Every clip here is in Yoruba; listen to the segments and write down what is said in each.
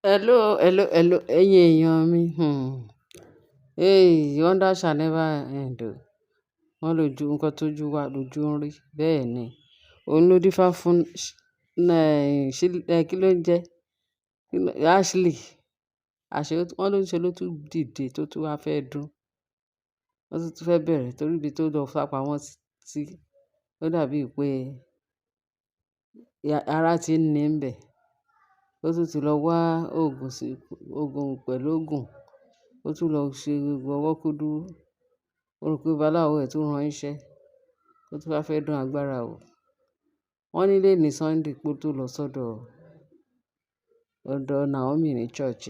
Hello, ẹ̀yin èèyàn mi. Hey, wonder shall never end o. Wọ́n lójú nǹkan tójú wa lójú ń rí. Bẹ́ẹ̀ ni, òun ló dífá fún kí ló ń jẹ́? Ashley. Àṣé wọ́n ló ń ṣe ló tún dìde tó tún wá fẹ́ dún. Ó tún fẹ́ bẹ̀rẹ̀ torí ibi tó lọ sápamọ́ sí. Ó dàbí pé ara ti ń ní ń bẹ̀. Ó tún ti lọ wá oògùn pẹ̀lú oògùn. Ó tún lọ ṣe gbogbo ọwọ́ kúdúrú. Ó rò pé babaláwo ẹ̀ tún rán iṣẹ́. Ó tún wá fẹ́ dán agbára wò. Wọ́n ní lónìí Sunday pé ó tó lọ sọ́dọ̀ Naomi ní church.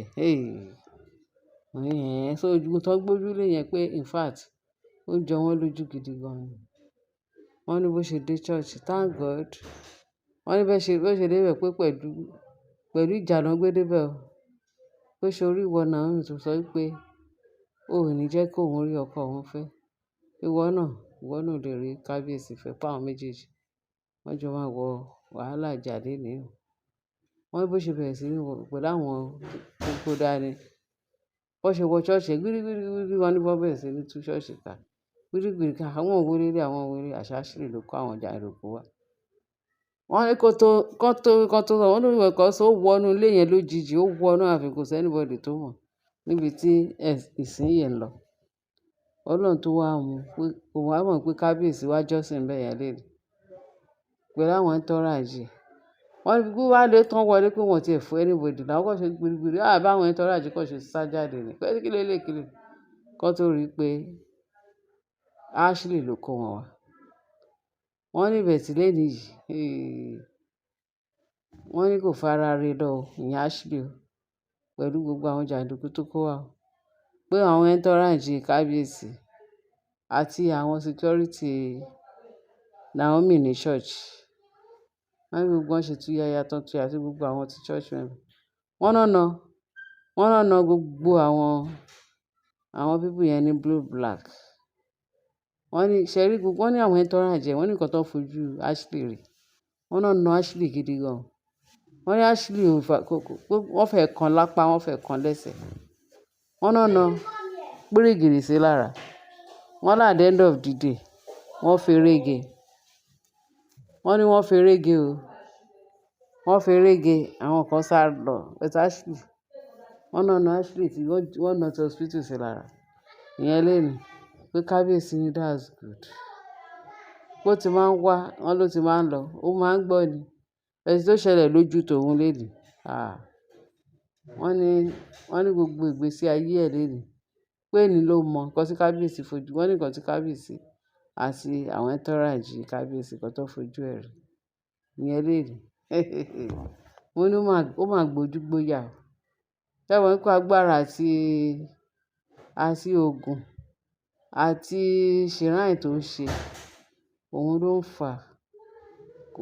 So ojú tó gbójú lé yẹn pé in fact ó jọ wọ́n lójú gidi gan ni. Wọ́n ní bó ṣe dé church, thank God. Wọ́n ní bó ṣe dé bẹ̀ pé pẹ̀lú ìjà náà gbé dé bẹ̀ o. Pé ṣe orí ìwọ Naomi tó sọ pé o ò ní jẹ́ kó òun rí ọkọ òun fẹ́. Ìwọ náà lè rí kábíyèsí fẹ́ pa àwọn méjèèjì. Wọ́n jọ máa wọ wàhálà ìjà lénìí o. Wọ́n ní bó ṣe bẹ̀rẹ̀ sí ní wọ pẹ̀lú àwọn gbogbo dání. Bó ṣe wọ church gbírígbírí wọ́n ní bó bẹ̀rẹ̀ sí ní tú church ká. Gbírígbírí ká àwọn òwe rere àṣà Ashley ló kó àwọn jàǹdùkú wá. Wọ́n ní kó tó sọ wọ́n ní ìwé kan sọ wọ inú ilé yẹn lójijì ó wọ inú ààfin kò sí anybody tó mọ̀ níbi tí ìsìn yẹn ń lọ. Ọlọ́run tó wá mú pé òun á mọ̀ pé kábíyèsí wá jọ́sìn bẹ́ẹ̀ yẹn léèrè. Pẹ̀lú àwọn entourage. Wọ́n ní bí wá lé tán wọlé pé wọ́n ti fún anybody láwọn kọ́ ṣe gbírígbírí. Bá àwọn entourage kọ́ ṣe sá jáde ni. Pé kí lélẹ̀ kọ́ tó rí pé Ashley ló kó wọn wá. Wọ́n ní ìbẹ̀tì lẹ́ni yìí. Wọ́n ní kò fara re lọ ìyẹn Ashley o. Pẹ̀lú gbogbo àwọn jàǹdùkú tó kó wá o. Pé àwọn entourage kábíyèsí àti àwọn security Naomi ní church. Wọ́n ní gbogbo wọn ṣe tú yaya tán tú àti gbogbo àwọn ti church member. Wọ́n náà na gbogbo àwọn people yẹn ní blue black. Wọ́n ní ṣẹ́rí gbogbo wọ́n ní àwọn entourage wọ́n ní nǹkan tó fojú Ashley rí. Wọ́n náà na Ashley gidi gan. Wọ́n ní Ashley wọ́n fẹ́ kan lápá wọ́n fẹ́ kan lẹ́sẹ̀. Wọ́n náà na gbírígìrì sí lára. Wọ́n lá at the end of the day wọ́n ferege. Wọ́n ní wọ́n ferege o. Wọ́n ferege àwọn kan sá lọ. But Ashley wọ́n náà na Ashley tí wọ́n na to hospital sí lára. Ìyẹn léni pé kábíyèsí ni that's good. Bó ti máa ń wá wọ́n ló ti máa ń lọ. Ó máa ń gbọ́ ni. Ẹ̀sìn tó ṣẹlẹ̀ lójú tòun léni. Wọ́n ní gbogbo ìgbésí ayé ẹ̀ léni. Pé ni ló mọ̀ nǹkan tí kábíyèsí fojú. Wọ́n ní nǹkan tí kábíyèsí àti àwọn entourage kábíyèsí kan tó fojú ẹ̀ rí. Ìyẹn léni. Wọ́n ní ó máa gbójú gbóyà. Ṣé wọ́n ní kó agbára àti oògùn àti ṣìráìn tó ń ṣe. Òun ló ń fà.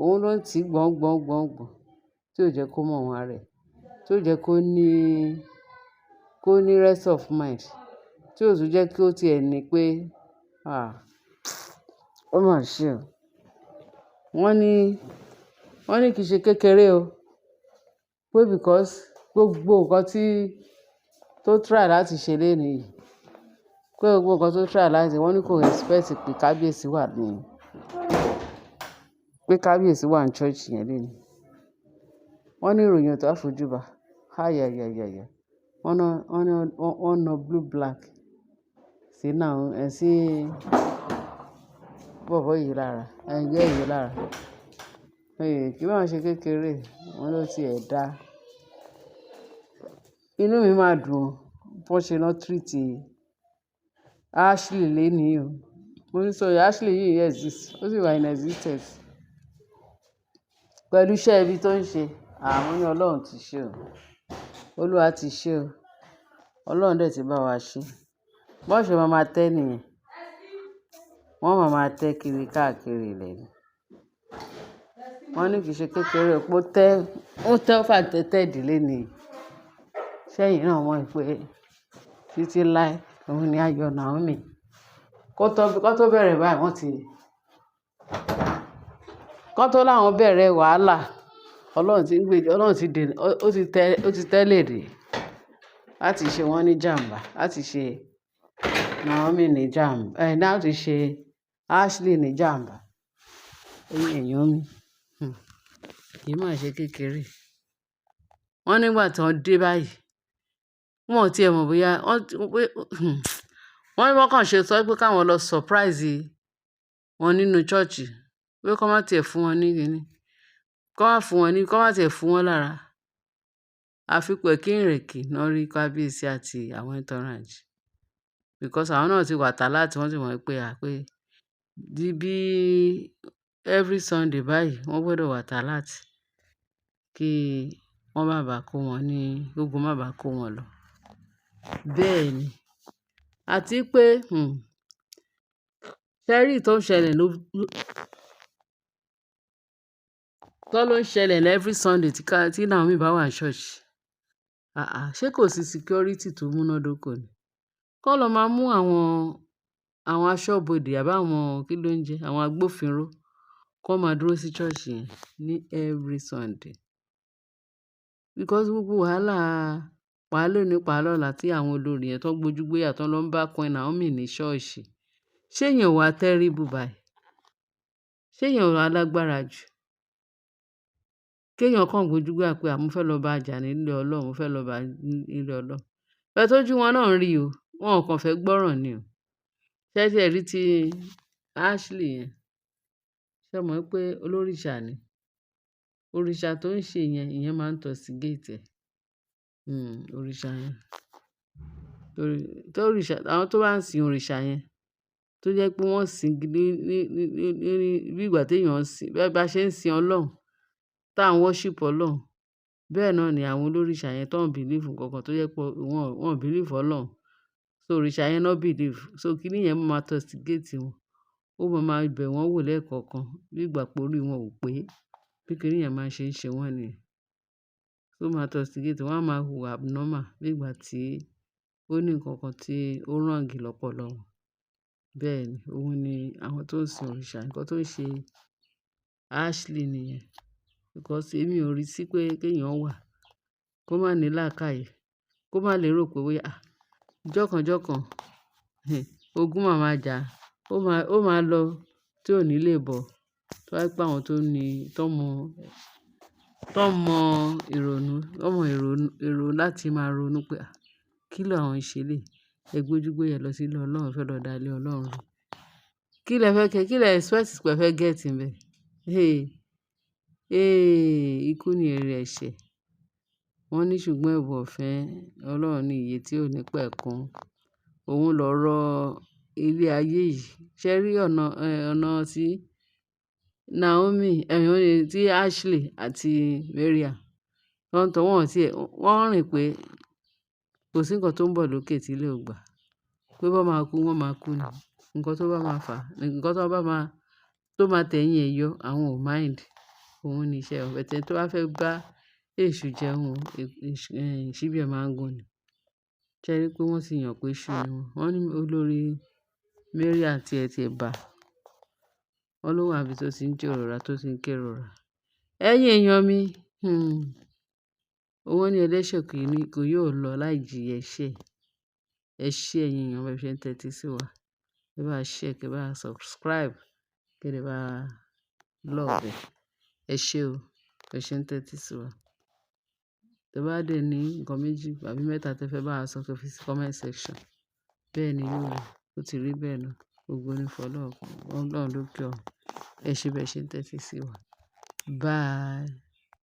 Òun ló ń tì gbọ̀ngbọ̀ngbọ̀ngbọ̀n tí ò jẹ́ kó mọ̀ wọ́n rẹ̀. Tí ò jẹ́ kó ní rest of mind. Tí ò tún jẹ́ kí ó ti ẹ̀ ní pé ó mà ṣe o. Wọ́n ní kì í ṣe kékeré o. Pé because gbogbo nǹkan tó try láti ṣe léni yìí. Pé gbogbo nǹkan tó try láti wọ́n ní kò expect pé kábíyèsí wà ní church yẹn léni. Wọ́n ní ìròyìn tó fojú bá. Wọ́n na blue black sí bọ̀bọ́ yìí lára. Ẹ̀yẹ́ yìí lára. Kí wọ́n ṣe kékeré. Wọ́n ló ti ẹ̀ dá. Inú mi máa dùn bó ṣe ná treat Ashley léni o. Mo ní sọ Ashley yìí exist. Ó sì wà in existence. Pẹ̀lú iṣẹ́ ibi tó ń ṣe. Mo ní Ọlọ́run ti ṣe o. Olúwa ti ṣe o. Ọlọ́run dẹ̀ ti bá wa ṣe. Bó ṣe máa tẹ́ nìyẹn. Wọ́n máa tẹ́ kiri káàkiri ilẹ̀ ni. Wọ́n ní kì í ṣe kékeré pé ó tẹ́ fà tẹ́tẹ́ ìdílé ni. Ṣẹ́yìn náà mọ̀ pé títí láé òun ni ayọ̀ Naomi. Kó tó bẹ̀rẹ̀ báyìí wọ́n tó láwọn bẹ̀rẹ̀ wàhálà. Ọlọ́run ti dènà, ó ti tẹ́lẹ̀ dè láti ṣe wọ́n ní jàǹbá, láti ṣe Naomi ní jàǹbá, láti ṣe Ashley ní jàǹbá. Ẹ̀yin èèyàn mi, kì í máa ṣe kékeré. Wọ́n nígbà tí wọ́n dé báyìí, wọn ò tiẹ̀ mọ̀ bóyá wọ́n ní wọ́n kàn ṣe sọ pé káwọn lọ surprise wọn nínú church, pé kọ́ má tiẹ̀ fún wọn ní kíní, kọ́ má tiẹ̀ fún wọn lára. Àfipẹ̀ kí ìrèké náà rí kábíyèsí àti àwọn entourage, because àwọn náà ti wà alert, wọ́n sì mọ̀ pé bí every Sunday báyìí wọ́n gbọ́dọ̀ wà alert kí wọ́n má bàa kó wọn ní ogun, má bàa kó wọn lọ. Bẹ́ẹ̀ ni, àti pé ṣẹ́rí tó ń ṣẹlẹ̀ ló ń ṣẹlẹ̀ every Sunday tí Naomi bá wà ní church. Ṣé kò sí security tó múnádóko ni? Kọ́ lọ máa mú àwọn aṣọ́bodè àbí àwọn kí ló ń jẹ́, àwọn agbófinró kó máa dúró sí church yẹn ní every Sunday. Because gbogbo wàhálà onípa lọ́la tí àwọn olórí yẹn tó gbójú gbéyà tó lọ ń bá Queen Naomi ní ṣọ́ọ̀ṣì. Ṣé èèyàn wà terrible báyìí? Ṣé èèyàn wà lágbára jù? Kí èèyàn kàn gbójú gbéyà pé mo fẹ́ lọ bá jà nílé Ọlọ́run, mo fẹ́ lọ bá nílé Ọlọ́run. Bẹ́ẹ̀ tójú wọn náà ń rí o, wọn ò kàn fẹ́ gbọ́ràn ni o. Ṣé ẹ rí ti Ashley yẹn? Ṣé o mọ̀ pé olórìṣà ni? Òrìṣà tó ń ṣe yẹn, ìyẹn máa ń tostigate ẹ̀. Òrìṣà yẹn. Àwọn tó bá ń sin òrìṣà yẹn, tó jẹ́ pé wọ́n sìn gidi bí ìgbà tí èèyàn ń sìn, bí a ṣe ń sin Ọlọ́run, tá à ń worship Ọlọ́run. Bẹ́ẹ̀ náà ni àwọn olórìṣà yẹn tó ń believe nǹkan tó jẹ́ pé wọ́n believe Ọlọ́run. So òrìṣà yẹn náà believe. So kíni yẹn máa tostigate wọn. Ó máa bẹ̀ wọ́n wò lẹ́ẹ̀kọ̀ọ̀kan bí ìgbà pé orí wọn ò pé. Bí kíni yẹn máa ṣe ń ṣe wọ́n nìyẹn. Ó máa tostigate, wọ́n á máa hùwà abnormal bí ìgbà tí ó ní nǹkan kan tí ó wrong lọ́pọ̀lọpọ̀ wọn. Bẹ́ẹ̀ ni, òun ni àwọn tó ń sin òrìṣà. Nǹkan tó ń ṣe Ashley nìyẹn. Because èmi ò rí sí pé kéèyàn wà kó má ní làákàyè, kó má lè rò pé bóyá jọ̀kan ogun máa jà, ó máa lọ tí ò ní lè bọ̀. Tó bá jẹ́ pé àwọn tó mọ èrò láti máa ronú pé kí ló àwọn ṣe lè, ẹ gbójú gbéyà lọ sí ilé Ọlọ́run, fẹ́ lọ dá ilé Ọlọ́run rú. Kí lẹ expect pé ẹ fẹ́ get níbẹ̀? Ikú ni èrè ẹ̀ṣẹ̀. Wọ́n ní ṣùgbọ́n ẹ̀bùn ọ̀fẹ́ Ọlọ́run ní iye tí ò ní pẹ̀kun. Òun lọ̀rọ̀ ilé ayé yìí. Ṣé rí ọ̀nà tí Naomi, tí Ashley àti Mariam wọ́n rìn pé kò sí nǹkan tó ń bọ̀ lókè tí ilé ò gbà. Pé wọ́n máa kú, wọ́n máa kú ni. Nǹkan tó bá máa fà, nǹkan tó máa tẹ̀yìn ẹ̀ yọ, àwọn ò mind. Òun ni iṣẹ́ wọn. But ẹni tó bá fẹ́ bá èṣù jẹun, ṣíbí ẹ̀ máa ń gùn ni. Ṣé ẹ rí pé wọ́n sì yàn pé èṣù ni wọ́n. Wọ́n ní olórí Mariam tí ẹ ti bà. Wọ́n ló wà níbi tó ti ń jòrora, tó ti ń kérora. Ẹ̀yin èèyàn mi, wọ́n ní ẹlẹ́ṣẹ̀ kò yóò lọ láì jìyà ẹ̀ṣẹ̀. Ẹ ṣé ẹ̀yin èèyàn bí ẹ ṣe ń tẹ́tí sí wa. Ẹ bá share, kí ẹ bá subscribe, kí ẹ bá love ẹ̀. Ẹ ṣé o, bí ẹ ṣe ń tẹ́tí sí wa. Tí ẹ bá dẹ̀ ní nǹkan méjì àbí mẹ́ta tí ẹ fẹ́ bá wa sọ, kí ẹ fi sí comment section. Bẹ́ẹ̀ ni yóò rí. Ó ti rí bẹ́ẹ̀ náà. Ògo ni fún Ọlọ́run lókè ọ̀run. Ẹ ṣé bí ẹ ṣe ń tẹ́tí sí wa. Bye.